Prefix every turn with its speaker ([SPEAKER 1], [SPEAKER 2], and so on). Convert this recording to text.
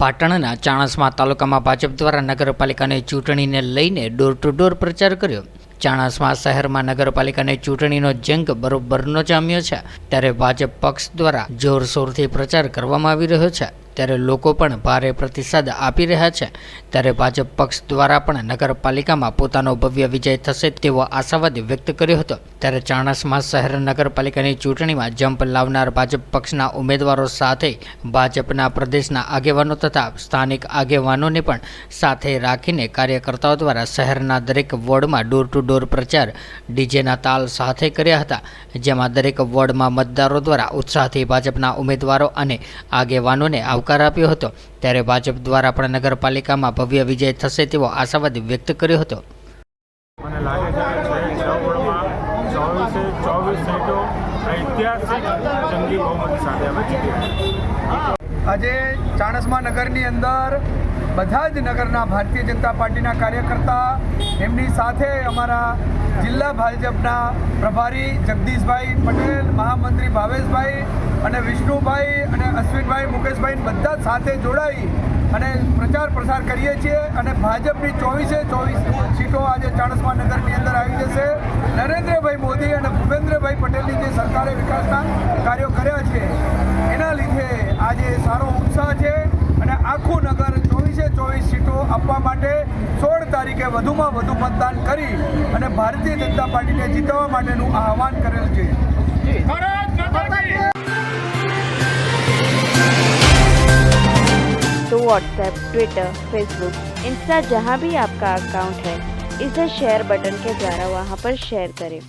[SPEAKER 1] પાટણના ચાણસ્મા તાલુકામાં ભાજપ દ્વારા નગરપાલિકાની ચૂંટણીને લઈને ડોર ટુ ડોર પ્રચાર કર્યો। ચાણસ્મા શહેરમાં નગરપાલિકાની ચૂંટણીનો જંગ બરોબરનો જામ્યો છે, ત્યારે ભાજપ પક્ષ દ્વારા જોરશોરથી પ્રચાર કરવામાં આવી રહ્યો છે। ત્યારે લોકો પણ ભારે પ્રતિસાદ આપી રહ્યા છે। ત્યારે ભાજપ પક્ષ દ્વારા પણ નગરપાલિકામાં પોતાનો ભવ્ય વિજય થશે તેવો આશાવાદ વ્યક્ત કર્યો હતો। ત્યારે ચાણસ્મા શહેર નગરપાલિકાની ચૂંટણીમાં જંપ લાવનાર ભાજપ પક્ષના ઉમેદવારો સાથે ભાજપના પ્રદેશના આગેવાનો તથા સ્થાનિક આગેવાનોને પણ સાથે રાખીને કાર્યકર્તાઓ દ્વારા શહેરના દરેક વોર્ડમાં ડોર ટુ ડોર પ્રચાર ડીજેના તાલ સાથે કર્યા હતા, જેમાં દરેક વોર્ડમાં મતદારો દ્વારા ઉત્સાહથી ભાજપના ઉમેદવારો અને આગેવાનોને આવકાર આપ્યો હતો। ત્યારે ભાજપ દ્વારા પણ નગરપાલિકામાં ભવ્ય વિજય થશે તેવો આશાવાદ વ્યક્ત કર્યો હતો।
[SPEAKER 2] મને લાગે છે કે 6 વોર્ડમાં 24 સીટો ઐતિહાસિક જંગી બહુમતી સાથે અમે જીત્યા।
[SPEAKER 3] આજે ચાણસ્મા નગરની અંદર બધા જ નગરના ભારતીય જનતા પાર્ટીના કાર્યકર્તા, એમની સાથે અમારા જિલ્લા ભાજપના પ્રભારી જગદીશભાઈ પટેલ, મહામંત્રી ભાવેશભાઈ અને વિષ્ણુભાઈ અને અશ્વિનભાઈ, મુકેશભાઈ બધા સાથે જોડાઈ અને પ્રચાર પ્રસાર કરીએ છીએ અને ભાજપની 24 સીટો આજે ચાણસ્મા નગરની અંદર આવી જશે। નરેન્દ્રભાઈ મોદી અને ભૂપેન્દ્રભાઈ પટેલની જે સરકારે વિકાસના કાર્યો કર્યા છે એના લીધે આજે સારો ઉત્સાહ છે અને આખું નગર 24 સીટો આપવા માટે 16 તારીખે વધુમાં વધુ મતદાન કરી અને ભારતીય જનતા પાર્ટીને જીતવા માટેનું આહવાન કરેલ છે।
[SPEAKER 4] तो व्हाट्सएप, ट्विटर, फेसबुक, इंस्टा जहाँ भी आपका अकाउंट है, इसे शेयर बटन के द्वारा वहाँ पर शेयर करें।